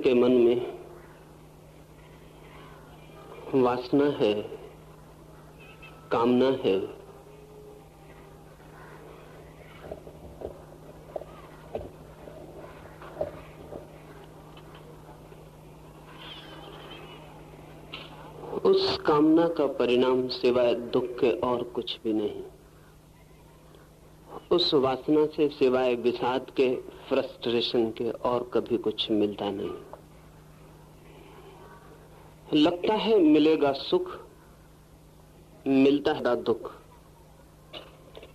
आपके मन में वासना है, कामना है, उस कामना का परिणाम सिवाय दुख के और कुछ भी नहीं। उस वासना से सिवाय विषाद के, फ्रस्ट्रेशन के और कभी कुछ मिलता नहीं। लगता है मिलेगा सुख, मिलता है दुख।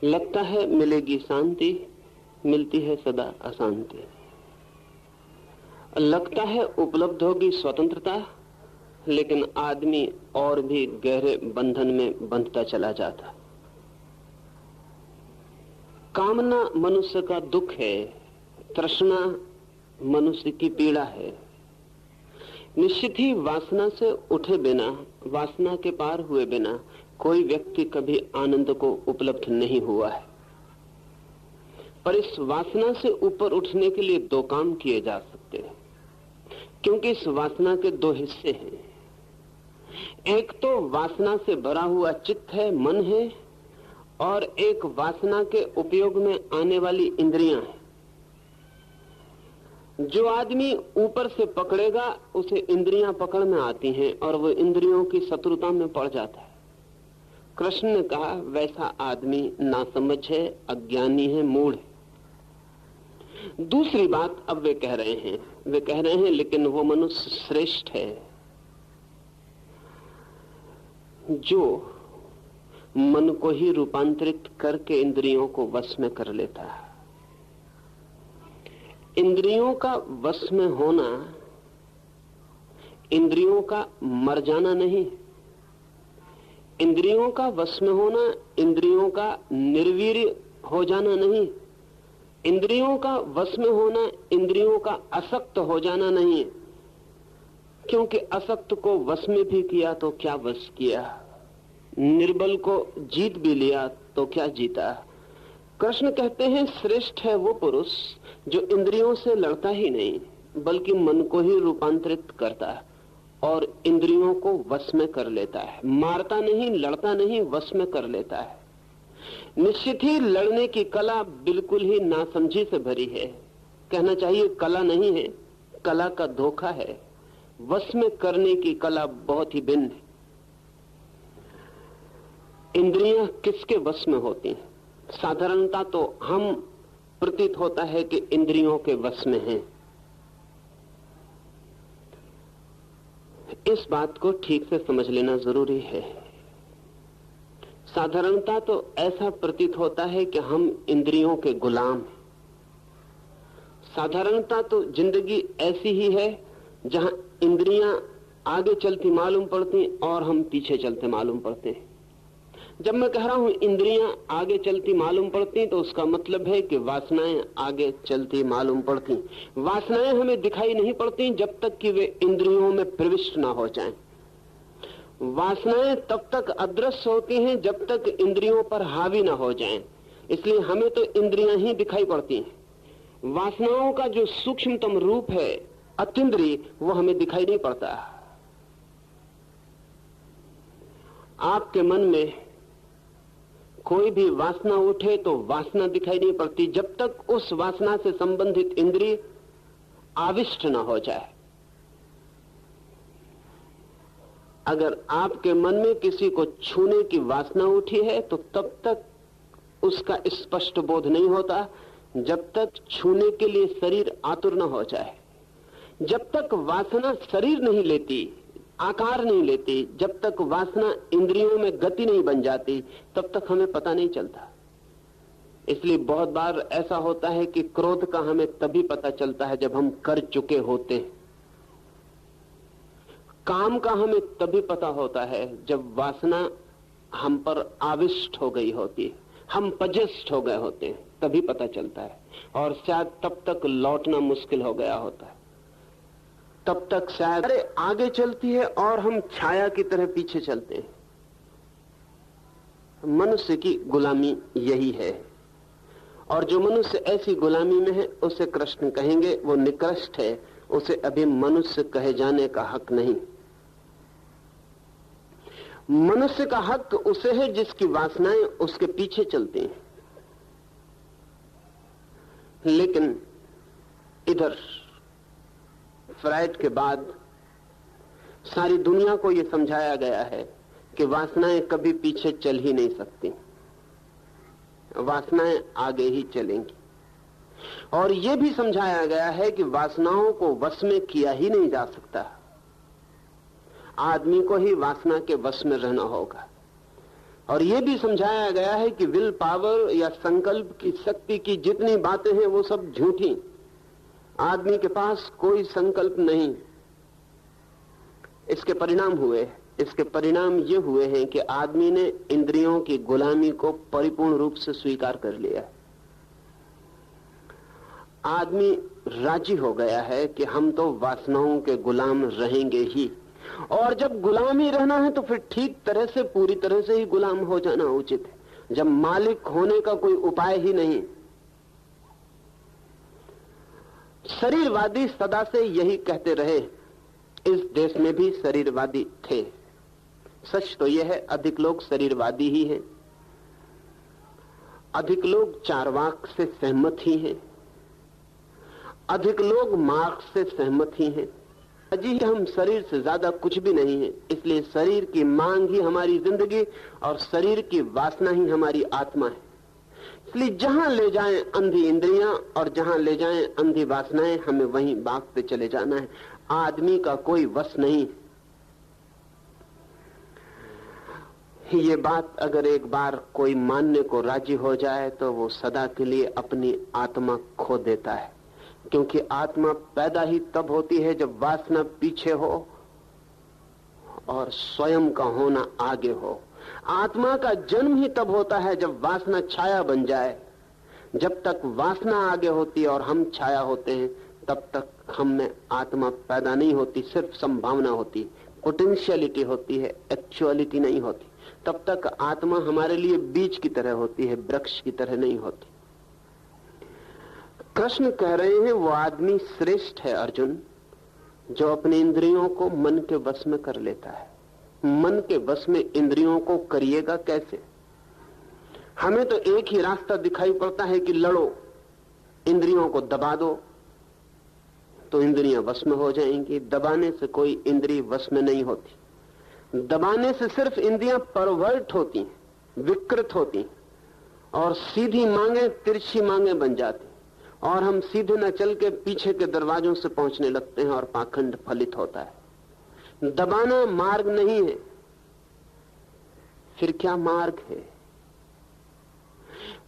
लगता है मिलेगी शांति, मिलती है सदा अशांति। लगता है उपलब्ध होगी स्वतंत्रता, लेकिन आदमी और भी गहरे बंधन में बंधता चला जाता। कामना मनुष्य का दुख है, तृष्णा मनुष्य की पीड़ा है। निश्चित ही वासना से उठे बिना, वासना के पार हुए बिना कोई व्यक्ति कभी आनंद को उपलब्ध नहीं हुआ है। पर इस वासना से ऊपर उठने के लिए दो काम किए जा सकते हैं, क्योंकि इस वासना के दो हिस्से हैं। एक तो वासना से भरा हुआ चित्त है, मन है, और एक वासना के उपयोग में आने वाली इंद्रियां हैं। जो आदमी ऊपर से पकड़ेगा उसे इंद्रियां पकड़ में आती हैं और वो इंद्रियों की शत्रुता में पड़ जाता है। कृष्ण ने कहा वैसा आदमी नासमझ है, अज्ञानी है, मूढ़ है। दूसरी बात अब वे कह रहे हैं लेकिन वो मनुष्य श्रेष्ठ है जो मन को ही रूपांतरित करके इंद्रियों को वश में कर लेता है। इंद्रियों का वश में होना इंद्रियों का मर जाना नहीं, इंद्रियों का वश में होना इंद्रियों का निर्वीर्य हो जाना नहीं, इंद्रियों का वश में होना इंद्रियों का असक्त हो जाना नहीं। क्योंकि असक्त को वश में भी किया तो क्या वश किया, निर्बल को जीत भी लिया तो क्या जीता। कृष्ण कहते हैं श्रेष्ठ है वो पुरुष जो इंद्रियों से लड़ता ही नहीं बल्कि मन को ही रूपांतरित करता है और इंद्रियों को वश में कर लेता है। मारता नहीं, लड़ता नहीं, वश में कर लेता है। निश्चित ही लड़ने की कला बिल्कुल ही नासमझी से भरी है। कहना चाहिए कला नहीं है, कला का धोखा है। वश में करने की कला बहुत ही भिन्न है। इंद्रियां किसके वश में होती हैं? साधारणता तो हम प्रतीत होता है कि इंद्रियों के वश में हैं। इस बात को ठीक से समझ लेना जरूरी है। साधारणता तो ऐसा प्रतीत होता है कि हम इंद्रियों के गुलाम हैं। साधारणता तो जिंदगी ऐसी ही है जहां इंद्रियां आगे चलती मालूम पड़ती और हम पीछे चलते मालूम पड़ते हैं। जब मैं कह रहा हूं इंद्रियां आगे चलती मालूम पड़ती तो उसका मतलब है कि वासनाएं आगे चलती मालूम पड़ती। वासनाएं हमें दिखाई नहीं पड़ती जब तक कि वे इंद्रियों में प्रविष्ट ना हो जाएं। वासनाएं तब तक अदृश्य होती हैं जब तक इंद्रियों पर हावी ना हो जाएं। इसलिए हमें तो इंद्रियां ही दिखाई पड़ती हैं। वासनाओं का जो सूक्ष्मतम रूप है अतीन्द्रिय, वो हमें दिखाई नहीं पड़ता। आपके मन में कोई भी वासना उठे तो वासना दिखाई नहीं पड़ती जब तक उस वासना से संबंधित इंद्रिय आविष्ट न हो जाए। अगर आपके मन में किसी को छूने की वासना उठी है तो तब तक उसका स्पष्ट बोध नहीं होता जब तक छूने के लिए शरीर आतुर न हो जाए। जब तक वासना शरीर नहीं लेती, आकार नहीं लेती, जब तक वासना इंद्रियों में गति नहीं बन जाती, तब तक हमें पता नहीं चलता। इसलिए बहुत बार ऐसा होता है कि क्रोध का हमें तभी पता चलता है जब हम कर चुके होते हैं। काम का हमें तभी पता होता है जब वासना हम पर आविष्ट हो गई होती है, हम पजेस्ट हो गए होते हैं, तभी पता चलता है। और शायद तब तक लौटना मुश्किल हो गया होता है। तब तक शायद आगे चलती है और हम छाया की तरह पीछे चलते हैं। मनुष्य की गुलामी यही है, और जो मनुष्य ऐसी गुलामी में है उसे कृष्ण कहेंगे वो निकृष्ट है, उसे अभी मनुष्य कहे जाने का हक नहीं। मनुष्य का हक उसे है जिसकी वासनाएं उसके पीछे चलती हैं। लेकिन इधर फ्राइड के बाद सारी दुनिया को यह समझाया गया है कि वासनाएं कभी पीछे चल ही नहीं सकती, वासनाएं आगे ही चलेंगी। और यह भी समझाया गया है कि वासनाओं को वश में किया ही नहीं जा सकता, आदमी को ही वासना के वश में रहना होगा। और यह भी समझाया गया है कि विल पावर या संकल्प की शक्ति की जितनी बातें हैं वो सब झूठी, आदमी के पास कोई संकल्प नहीं। इसके परिणाम ये हुए हैं कि आदमी ने इंद्रियों की गुलामी को परिपूर्ण रूप से स्वीकार कर लिया है। आदमी राजी हो गया है कि हम तो वासनाओं के गुलाम रहेंगे ही, और जब गुलाम ही रहना है तो फिर ठीक तरह से, पूरी तरह से ही गुलाम हो जाना उचित है, जब मालिक होने का कोई उपाय ही नहीं। शरीरवादी सदा से यही कहते रहे, इस देश में भी शरीरवादी थे। सच तो यह है अधिक लोग शरीरवादी ही हैं, अधिक लोग चारवाक से सहमत ही हैं, अधिक लोग मार्क्स से सहमत ही हैं। अजी हम शरीर से ज्यादा कुछ भी नहीं है, इसलिए शरीर की मांग ही हमारी जिंदगी और शरीर की वासना ही हमारी आत्मा है। इसलिए जहां ले जाएं अंधी इंद्रियां और जहां ले जाएं अंधी वासनाएं, हमें वहीं भागते चले जाना है। आदमी का कोई वश नहीं। ये बात अगर एक बार कोई मानने को राजी हो जाए तो वो सदा के लिए अपनी आत्मा खो देता है, क्योंकि आत्मा पैदा ही तब होती है जब वासना पीछे हो और स्वयं का होना आगे हो। आत्मा का जन्म ही तब होता है जब वासना छाया बन जाए। जब तक वासना आगे होती है और हम छाया होते हैं, तब तक हम में आत्मा पैदा नहीं होती, सिर्फ संभावना होती, पोटेंशियलिटी होती है, एक्चुअलिटी नहीं होती। तब तक आत्मा हमारे लिए बीज की तरह होती है, वृक्ष की तरह नहीं होती। कृष्ण कह रहे हैं वो आदमी श्रेष्ठ है अर्जुन, जो अपने इंद्रियों को मन के वश में कर लेता है। मन के वश में इंद्रियों को करिएगा कैसे? हमें तो एक ही रास्ता दिखाई पड़ता है कि लड़ो, इंद्रियों को दबा दो तो इंद्रियां वश में हो जाएंगी। दबाने से कोई इंद्रिय वश में नहीं होती। दबाने से सिर्फ इंद्रियां परवर्ट होती, विकृत होती और सीधी मांगे तिरछी मांगे बन जाती, और हम सीधे न चल के पीछे के दरवाजों से पहुंचने लगते हैं और पाखंड फलित होता है। दबाना मार्ग नहीं है, फिर क्या मार्ग है?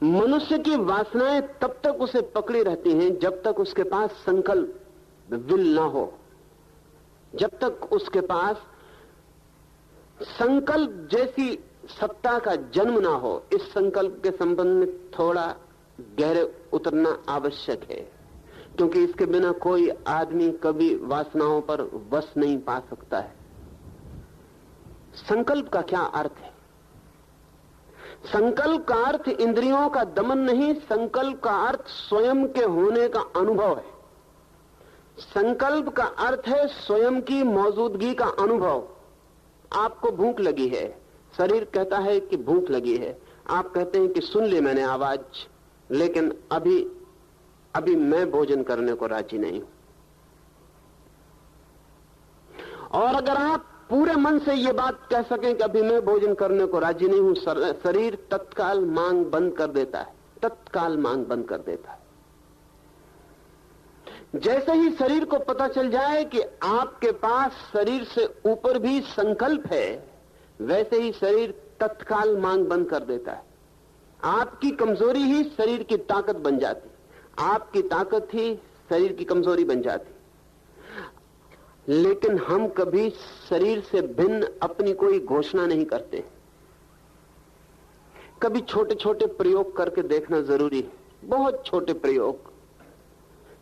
मनुष्य की वासनाएं तब तक उसे पकड़ी रहती हैं जब तक उसके पास संकल्प, विल ना हो, जब तक उसके पास संकल्प जैसी सत्ता का जन्म ना हो। इस संकल्प के संबंध में थोड़ा गहरे उतरना आवश्यक है, क्योंकि इसके बिना कोई आदमी कभी वासनाओं पर वश नहीं पा सकता है। संकल्प का क्या अर्थ है? संकल्प का अर्थ इंद्रियों का दमन नहीं, संकल्प का अर्थ स्वयं के होने का अनुभव है। संकल्प का अर्थ है स्वयं की मौजूदगी का अनुभव। आपको भूख लगी है, शरीर कहता है कि भूख लगी है, आप कहते हैं कि सुन ले मैंने आवाज, लेकिन अभी मैं भोजन करने को राजी नहीं हूं। और अगर आप पूरे मन से ये बात कह सकें कि अभी मैं भोजन करने को राजी नहीं हूं, शरीर तत्काल मांग बंद कर देता है, तत्काल मांग बंद कर देता है। जैसे ही शरीर को पता चल जाए कि आपके पास शरीर से ऊपर भी संकल्प है, वैसे ही शरीर तत्काल मांग बंद कर देता है। आपकी कमजोरी ही शरीर की ताकत बन जाती, आपकी ताकत ही शरीर की कमजोरी बन जाती। लेकिन हम कभी शरीर से भिन्न अपनी कोई घोषणा नहीं करते। कभी छोटे छोटे प्रयोग करके देखना जरूरी है, बहुत छोटे प्रयोग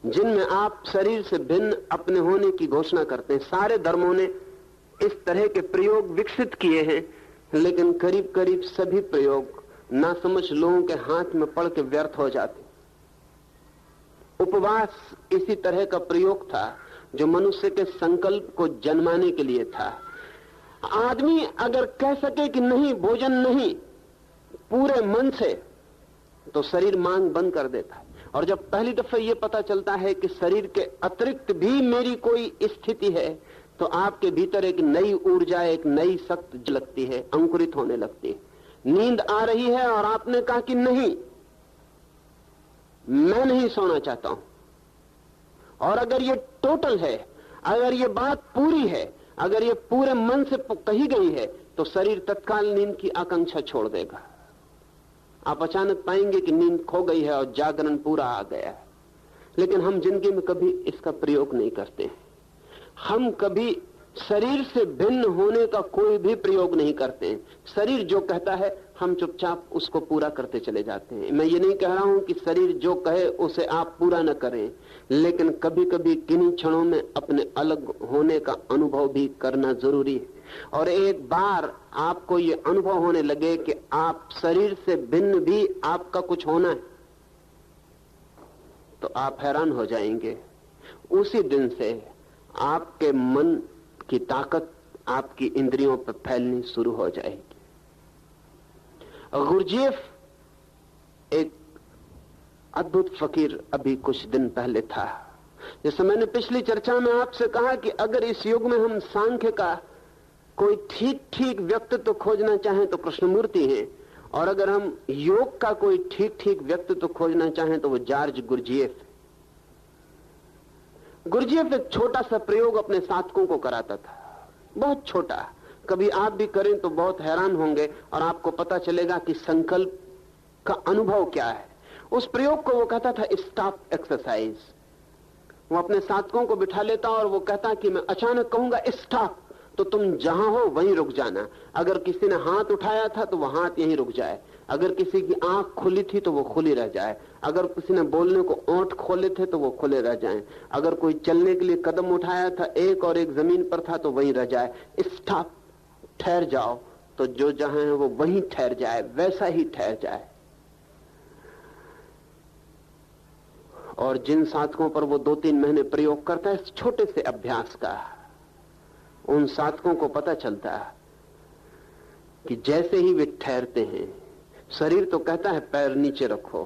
जिनमें आप शरीर से भिन्न अपने होने की घोषणा करते हैं। सारे धर्मों ने इस तरह के प्रयोग विकसित किए हैं, लेकिन करीब करीब सभी प्रयोग नासमझ लोगों के हाथ में पड़ के व्यर्थ हो जाते। उपवास इसी तरह का प्रयोग था। जो मनुष्य के संकल्प को जन्माने के लिए था। आदमी अगर कह सके कि नहीं, भोजन नहीं, पूरे मन से, तो शरीर मांग बंद कर देता है। और जब पहली दफे ये पता चलता है कि शरीर के अतिरिक्त भी मेरी कोई स्थिति है, तो आपके भीतर एक नई ऊर्जा, एक नई शक्ति लगती है, अंकुरित होने लगती है। नींद आ रही है और आपने कहा कि नहीं, मैं नहीं सोना चाहता हूं, और अगर ये टोटल है, अगर ये बात पूरी है, अगर ये पूरे मन से कही गई है, तो शरीर तत्काल नींद की आकांक्षा छोड़ देगा। आप अचानक पाएंगे कि नींद खो गई है और जागरण पूरा आ गया है। लेकिन हम जिंदगी में कभी इसका प्रयोग नहीं करते हैं। हम कभी शरीर से भिन्न होने का कोई भी प्रयोग नहीं करते हैं। शरीर जो कहता है हम चुपचाप उसको पूरा करते चले जाते हैं। मैं ये नहीं कह रहा हूं कि शरीर जो कहे उसे आप पूरा न करें, लेकिन कभी कभी किन्हीं क्षणों में अपने अलग होने का अनुभव भी करना जरूरी है। और एक बार आपको ये अनुभव होने लगे कि आप शरीर से भिन्न भी आपका कुछ होना है, तो आप हैरान हो जाएंगे। उसी दिन से आपके मन की ताकत आपकी इंद्रियों पर फैलनी शुरू हो जाएगी। गुरजेफ एक अद्भुत फकीर अभी कुछ दिन पहले था। जैसे मैंने पिछली चर्चा में आपसे कहा कि अगर इस युग में हम सांख्य का कोई ठीक ठीक व्यक्तित्व खोजना चाहें तो कृष्णमूर्ति हैं, और अगर हम योग का कोई ठीक ठीक व्यक्तित्व खोजना चाहें तो वो जॉर्ज गुरजेफ। गुरजेफ एक छोटा सा प्रयोग अपने साधकों को कराता था, बहुत छोटा। कभी आप भी करें तो बहुत हैरान होंगे और आपको पता चलेगा कि संकल्प का अनुभव क्या है। उस प्रयोग को वो कहता था स्टॉप एक्सरसाइज। वो अपने साधकों को बिठा लेता और वो कहता कि मैं अचानक कहूंगा स्टॉप, तो तुम जहां हो वहीं रुक जाना। अगर किसी ने हाथ उठाया था तो वह हाथ यहीं रुक जाए, अगर किसी की आंख खुली थी तो वो खुली रह जाए, अगर किसी ने बोलने को ओंठ खोले थे तो वो खुले रह जाएं, अगर कोई चलने के लिए कदम उठाया था एक और एक जमीन पर था तो वहीं रह जाए। स्टॉप, ठहर जाओ, तो जो जहां है वो वहीं ठहर जाए, वैसा ही ठहर जाए। और जिन साधकों पर वो 2-3 महीने प्रयोग करता है इस छोटे से अभ्यास का, उन साधकों को पता चलता है कि जैसे ही वे ठहरते हैं, शरीर तो कहता है पैर नीचे रखो,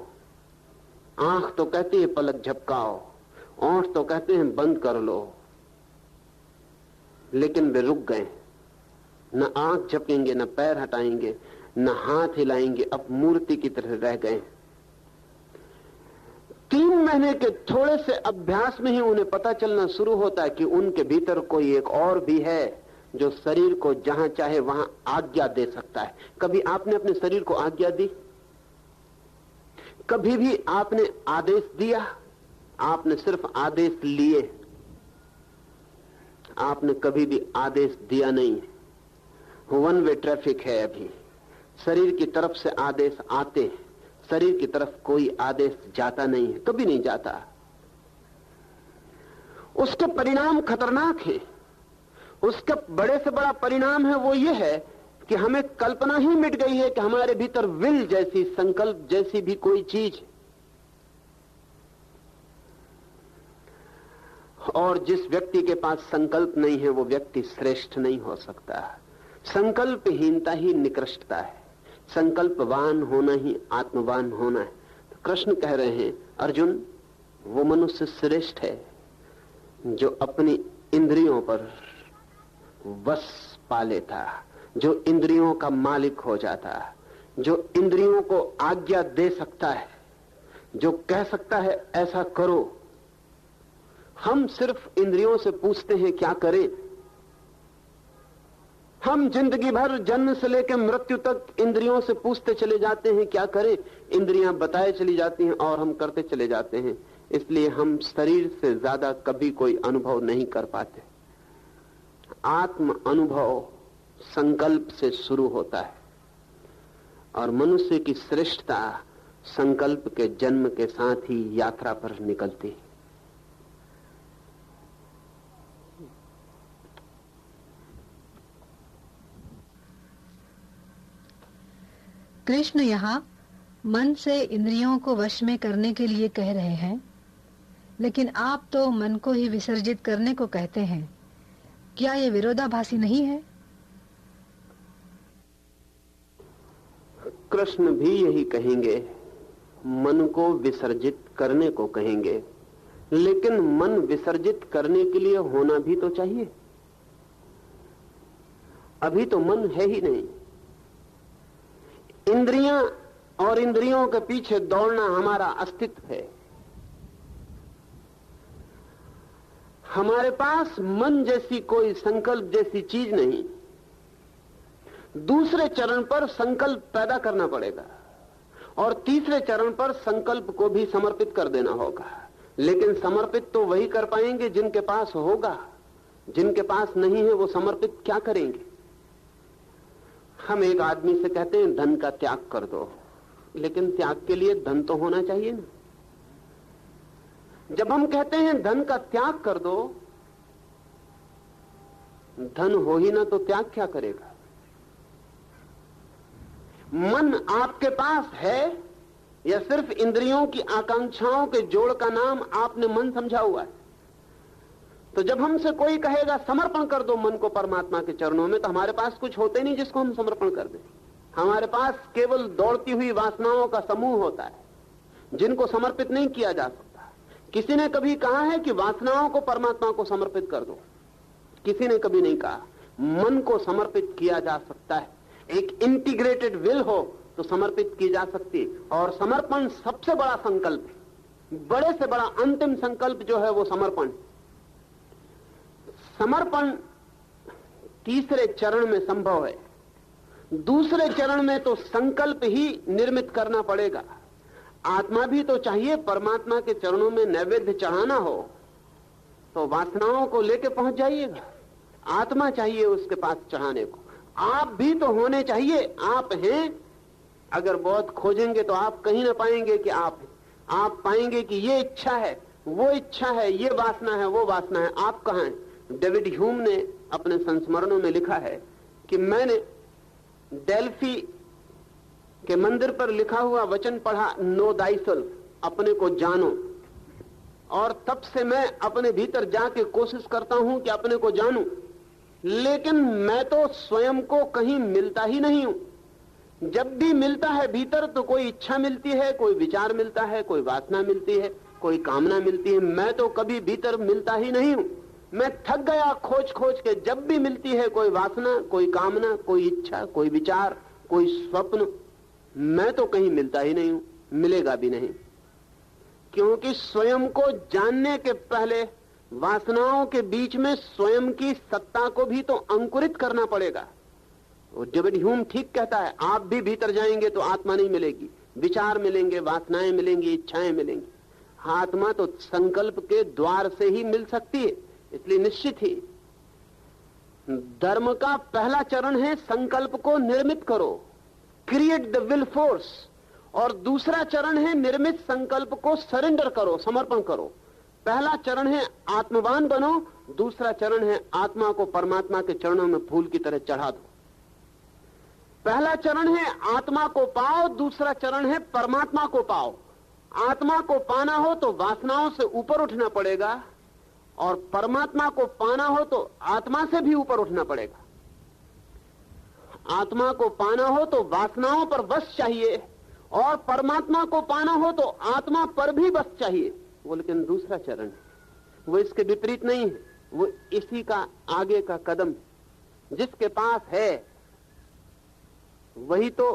आंख तो कहती है पलक झपकाओ, ओंठ तो कहते हैं बंद कर लो, लेकिन वे रुक गए। न आंख झपकेंगे, न पैर हटाएंगे, न हाथ हिलाएंगे, अब मूर्ति की तरह रह गए। 3 महीने के थोड़े से अभ्यास में ही उन्हें पता चलना शुरू होता है कि उनके भीतर कोई एक और भी है जो शरीर को जहां चाहे वहां आज्ञा दे सकता है। कभी आपने अपने शरीर को आज्ञा दी? कभी भी आपने आदेश दिया? आपने सिर्फ आदेश लिए, आपने कभी भी आदेश दिया नहीं। वन वे ट्रैफिक है अभी। शरीर की तरफ से आदेश आते हैं, शरीर की तरफ कोई आदेश जाता नहीं है, कभी नहीं जाता। उसके परिणाम खतरनाक हैं। उसका बड़े से बड़ा परिणाम है वो ये है कि हमें कल्पना ही मिट गई है कि हमारे भीतर विल जैसी, संकल्प जैसी भी कोई चीज, और जिस व्यक्ति के पास संकल्प नहीं है वो व्यक्ति श्रेष्ठ नहीं हो सकता। संकल्पहीनता ही निकृष्टता है, संकल्पवान होना ही आत्मवान होना है। तो कृष्ण कह रहे हैं अर्जुन, वो मनुष्य श्रेष्ठ है जो अपनी इंद्रियों पर वश पा लेता, जो इंद्रियों का मालिक हो जाता, जो इंद्रियों को आज्ञा दे सकता है, जो कह सकता है ऐसा करो। हम सिर्फ इंद्रियों से पूछते हैं क्या करें। हम जिंदगी भर जन्म से लेकर मृत्यु तक इंद्रियों से पूछते चले जाते हैं क्या करें। इंद्रियां बताए चली जाती हैं और हम करते चले जाते हैं। इसलिए हम शरीर से ज्यादा कभी कोई अनुभव नहीं कर पाते। आत्म अनुभव संकल्प से शुरू होता है और मनुष्य की श्रेष्ठता संकल्प के जन्म के साथ ही यात्रा पर निकलती है। कृष्ण यहाँ मन से इंद्रियों को वश में करने के लिए कह रहे हैं लेकिन आप तो मन को ही विसर्जित करने को कहते हैं। क्या ये विरोधाभासी नहीं है? कृष्ण भी यही कहेंगे, मन को विसर्जित करने को कहेंगे, लेकिन मन विसर्जित करने के लिए होना भी तो चाहिए। अभी तो मन है ही नहीं। इंद्रियां और इंद्रियों के पीछे दौड़ना हमारा अस्तित्व है। हमारे पास मन जैसी कोई संकल्प जैसी चीज नहीं। दूसरे चरण पर संकल्प पैदा करना पड़ेगा और तीसरे चरण पर संकल्प को भी समर्पित कर देना होगा। लेकिन समर्पित तो वही कर पाएंगे जिनके पास होगा, जिनके पास नहीं है वो समर्पित क्या करेंगे। हम एक आदमी से कहते हैं धन का त्याग कर दो, लेकिन त्याग के लिए धन तो होना चाहिए ना। जब हम कहते हैं धन का त्याग कर दो, धन हो ही ना तो त्याग क्या करेगा। मन आपके पास है या सिर्फ इंद्रियों की आकांक्षाओं के जोड़ का नाम आपने मन समझा हुआ है। तो जब हमसे कोई कहेगा समर्पण कर दो मन को परमात्मा के चरणों में, तो हमारे पास कुछ होते नहीं जिसको हम समर्पण कर दें। हमारे पास केवल दौड़ती हुई वासनाओं का समूह होता है जिनको समर्पित नहीं किया जा सकता। किसी ने कभी कहा है कि वासनाओं को परमात्मा को समर्पित कर दो? किसी ने कभी नहीं कहा। मन को समर्पित किया जा सकता है। एक इंटीग्रेटेड विल हो तो समर्पित की जा सकती है, और समर्पण सबसे बड़ा संकल्प है। बड़े से बड़ा अंतिम संकल्प जो है वो समर्पण। समर्पण तीसरे चरण में संभव है। दूसरे चरण में तो संकल्प ही निर्मित करना पड़ेगा। आत्मा भी तो चाहिए। परमात्मा के चरणों में नैवेद्य चढ़ाना हो तो वासनाओं को लेके पहुंच जाइएगा। आत्मा चाहिए उसके पास चढ़ाने को। आप भी तो होने चाहिए। आप हैं। अगर बहुत खोजेंगे तो आप कहीं ना पाएंगे कि आप हैं। आप पाएंगे कि ये इच्छा है, वो इच्छा है, ये वासना है, वो वासना है। आप कहां हैं? डेविड ह्यूम ने अपने संस्मरणों में लिखा है कि मैंने डेल्फी के मंदिर पर लिखा हुआ वचन पढ़ा, नो थायसेल्फ, अपने को जानो। और तब से मैं अपने भीतर जाके कोशिश करता हूं कि अपने को जानूं, लेकिन मैं तो स्वयं को कहीं मिलता ही नहीं हूं। जब भी मिलता है भीतर तो कोई इच्छा मिलती है, कोई विचार मिलता है, कोई वासना मिलती है, कोई कामना मिलती है। मैं तो कभी भीतर मिलता ही नहीं हूं। मैं थक गया खोज खोज के। जब भी मिलती है कोई वासना, कोई कामना, कोई इच्छा, कोई विचार, कोई स्वप्न, मैं तो कहीं मिलता ही नहीं हूं, मिलेगा भी नहीं। क्योंकि स्वयं को जानने के पहले वासनाओं के बीच में स्वयं की सत्ता को भी तो अंकुरित करना पड़ेगा। डेविड ह्यूम ठीक कहता है, आप भी भीतर जाएंगे तो आत्मा नहीं मिलेगी। विचार मिलेंगे, वासनाएं मिलेंगी, इच्छाएं मिलेंगी। आत्मा तो संकल्प के द्वार से ही मिल सकती है। इसलिए निश्चित ही धर्म का पहला चरण है संकल्प को निर्मित करो, क्रिएट द विल फोर्स। और दूसरा चरण है निर्मित संकल्प को सरेंडर करो, समर्पण करो। पहला चरण है आत्मवान बनो, दूसरा चरण है आत्मा को परमात्मा के चरणों में फूल की तरह चढ़ा दो। पहला चरण है आत्मा को पाओ, दूसरा चरण है परमात्मा को पाओ। आत्मा को पाना हो तो वासनाओं से ऊपर उठना पड़ेगा, और परमात्मा को पाना हो तो आत्मा से भी ऊपर उठना पड़ेगा। आत्मा को पाना हो तो वासनाओं पर बस चाहिए, और परमात्मा को पाना हो तो आत्मा पर भी बस चाहिए। वो लेकिन दूसरा चरण है, वो इसके विपरीत नहीं है, वो इसी का आगे का कदम। जिसके पास है वही तो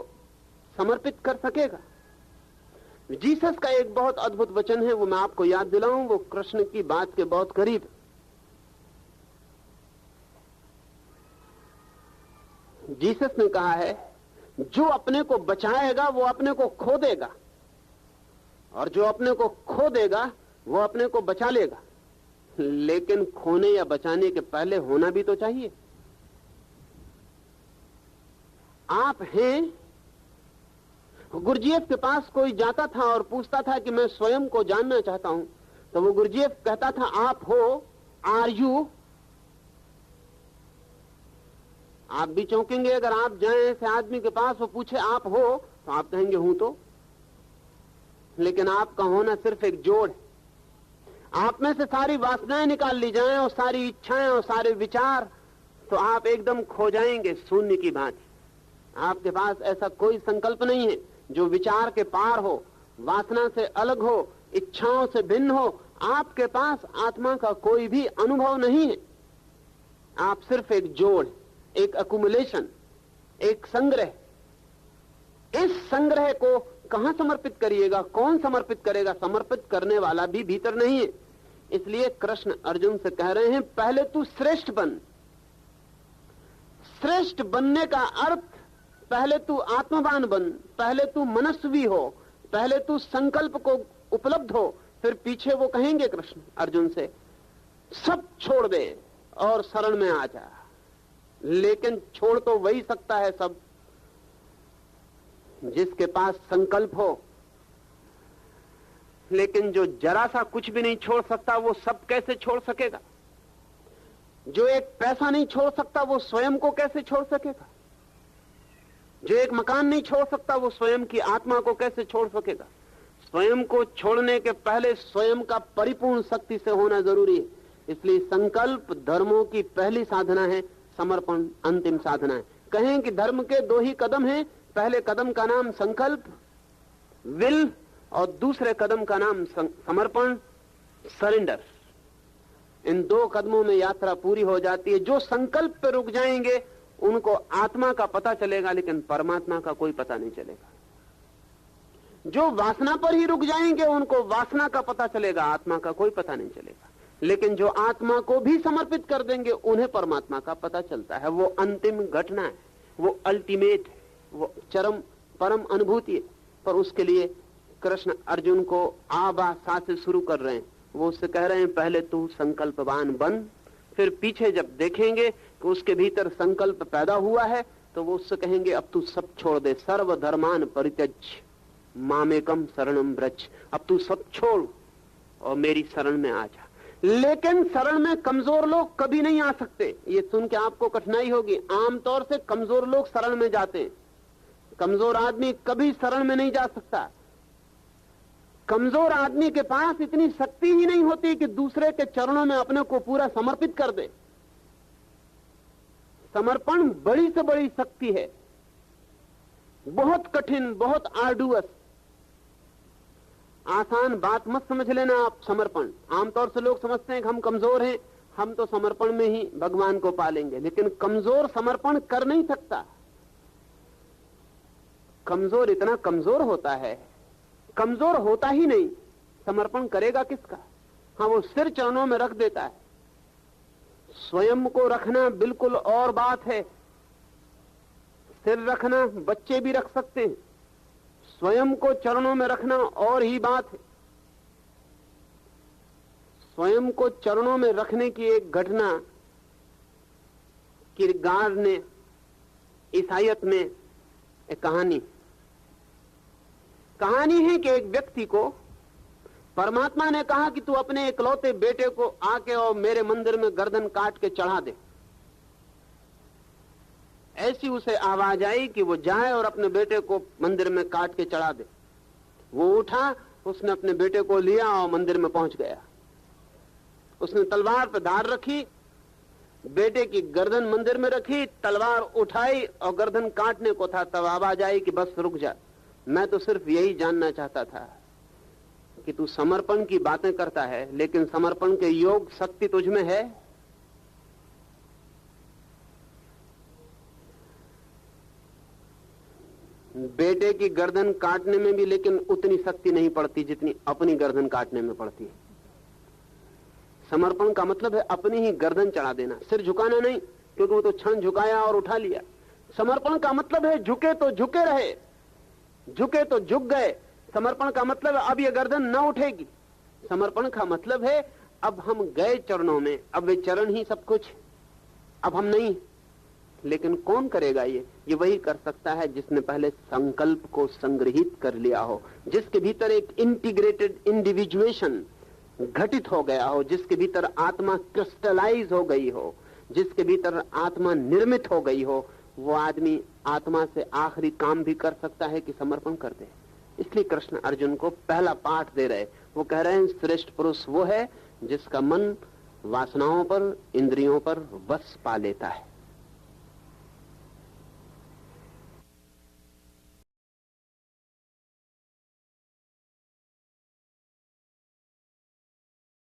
समर्पित कर सकेगा। जीसस का एक बहुत अद्भुत वचन है, वो मैं आपको याद दिलाऊं, वो कृष्ण की बात के बहुत करीब। जीसस ने कहा है, जो अपने को बचाएगा वो अपने को खो देगा, और जो अपने को खो देगा वो अपने को बचा लेगा। लेकिन खोने या बचाने के पहले होना भी तो चाहिए। आप हैं। गुरजीएफ के पास कोई जाता था और पूछता था कि मैं स्वयं को जानना चाहता हूं, तो वो गुरजीएफ कहता था, आप हो, आर यू। आप भी चौंकेंगे अगर आप जाएं ऐसे आदमी के पास, वो पूछे आप हो, तो आप कहेंगे हूं तो। लेकिन आपका होना सिर्फ एक जोड़ है। आप में से सारी वासनाएं निकाल ली जाएं और सारी इच्छाएं और सारे विचार, तो आप एकदम खो जाएंगे शून्य की भांति। आपके पास ऐसा कोई संकल्प नहीं है जो विचार के पार हो, वासना से अलग हो, इच्छाओं से भिन्न हो। आपके पास आत्मा का कोई भी अनुभव नहीं है। आप सिर्फ एक जोड़, एक अकुमुलेशन, एक संग्रह। इस संग्रह को कहां समर्पित करिएगा? कौन समर्पित करेगा? समर्पित करने वाला भी भीतर नहीं है। इसलिए कृष्ण अर्जुन से कह रहे हैं, पहले तू श्रेष्ठ बन। श्रेष्ठ बनने का अर्थ पहले तू आत्मवान बन, पहले तू मनस्वी हो, पहले तू संकल्प को उपलब्ध हो। फिर पीछे वो कहेंगे कृष्ण अर्जुन से, सब छोड़ दे और शरण में आ जा। लेकिन छोड़ तो वही सकता है सब जिसके पास संकल्प हो। लेकिन जो जरा सा कुछ भी नहीं छोड़ सकता वो सब कैसे छोड़ सकेगा? जो एक पैसा नहीं छोड़ सकता वो स्वयं को कैसे छोड़ सकेगा? जो एक मकान नहीं छोड़ सकता वो स्वयं की आत्मा को कैसे छोड़ सकेगा? स्वयं को छोड़ने के पहले स्वयं का परिपूर्ण शक्ति से होना जरूरी है। इसलिए संकल्प धर्मों की पहली साधना है, समर्पण अंतिम साधना है। कहें कि धर्म के दो ही कदम हैं, पहले कदम का नाम संकल्प, विल, और दूसरे कदम का नाम समर्पण, सरेंडर। इन दो कदमों में यात्रा पूरी हो जाती है। जो संकल्प पे रुक जाएंगे उनको आत्मा का पता चलेगा, लेकिन परमात्मा का कोई पता नहीं चलेगा। जो वासना पर ही रुक जाएंगे उनको वासना का पता चलेगा, आत्मा का कोई पता नहीं चलेगा। लेकिन जो आत्मा को भी समर्पित कर देंगे उन्हें परमात्मा का पता चलता है। वो अंतिम घटना है, वो अल्टीमेट है, वो चरम परम अनुभूति है। पर उसके लिए कृष्ण अर्जुन को आबा सा से शुरू कर रहे हैं। वो उससे कह रहे हैं, पहले तू संकल्पवान बन। फिर पीछे जब देखेंगे कि उसके भीतर संकल्प पैदा हुआ है तो वो उससे कहेंगे, अब तू सब छोड़ दे, सर्वधर्मान परित्यज्य मामेकम शरणम व्रज। अब तू सब छोड़ और मेरी शरण में आ जा। लेकिन शरण में कमजोर लोग कभी नहीं आ सकते। ये सुन के आपको कठिनाई होगी। आमतौर से कमजोर लोग शरण में जाते हैं। कमजोर आदमी कभी शरण में नहीं जा सकता। कमजोर आदमी के पास इतनी शक्ति ही नहीं होती कि दूसरे के चरणों में अपने को पूरा समर्पित कर दे। समर्पण बड़ी से बड़ी शक्ति है, बहुत कठिन, बहुत आर्डुअस। आसान बात मत समझ लेना आप समर्पण। आमतौर से लोग समझते हैं कि हम कमजोर हैं, हम तो समर्पण में ही भगवान को पालेंगे। लेकिन कमजोर समर्पण कर नहीं सकता। कमजोर इतना कमजोर होता है, कमजोर होता ही नहीं, समर्पण करेगा किसका? हाँ, वो सिर चरणों में रख देता है। स्वयं को रखना बिल्कुल और बात है। सिर रखना बच्चे भी रख सकते हैं, स्वयं को चरणों में रखना और ही बात है। स्वयं को चरणों में रखने की एक घटना किरगार ने ईसाइयत में एक कहानी है कि एक व्यक्ति को परमात्मा ने कहा कि तू अपने इकलौते बेटे को आके और मेरे मंदिर में गर्दन काट के चढ़ा दे। ऐसी उसे आवाज आई कि वो जाए और अपने बेटे को मंदिर में काट के चढ़ा दे। वो उठा, उसने अपने बेटे को लिया और मंदिर में पहुंच गया। उसने तलवार पर धार रखी, बेटे की गर्दन मंदिर में रखी, तलवार उठाई और गर्दन काटने को था, तब आवाज आई कि बस रुक जा, मैं तो सिर्फ यही जानना चाहता था कि तू समर्पण की बातें करता है, लेकिन समर्पण के योग शक्ति तुझ में है? बेटे की गर्दन काटने में भी लेकिन उतनी शक्ति नहीं पड़ती जितनी अपनी गर्दन काटने में पड़ती है। समर्पण का मतलब है अपनी ही गर्दन चढ़ा देना, सिर झुकाना नहीं, क्योंकि वो तो क्षण झुकाया और उठा लिया। समर्पण का मतलब है झुके तो झुके रहे, झुके तो झुक गए। समर्पण का मतलब है अब ये गर्दन न उठेगी। समर्पण का मतलब है अब हम गए चरणों में, अब वे चरण ही सब कुछ, अब हम नहीं। लेकिन कौन करेगा ये वही कर सकता है जिसने पहले संकल्प को संग्रहित कर लिया हो, जिसके भीतर एक इंटीग्रेटेड इंडिविजुएशन घटित हो गया हो, जिसके भीतर आत्मा क्रिस्टलाइज हो गई हो, जिसके भीतर आत्मा निर्मित हो गई हो। वो आदमी आत्मा से आखिरी काम भी कर सकता है कि समर्पण कर दे। इसलिए कृष्ण अर्जुन को पहला पाठ दे रहे, वो कह रहे हैं श्रेष्ठ पुरुष वो है जिसका मन वासनाओं पर, इंद्रियों पर वश पा लेता है।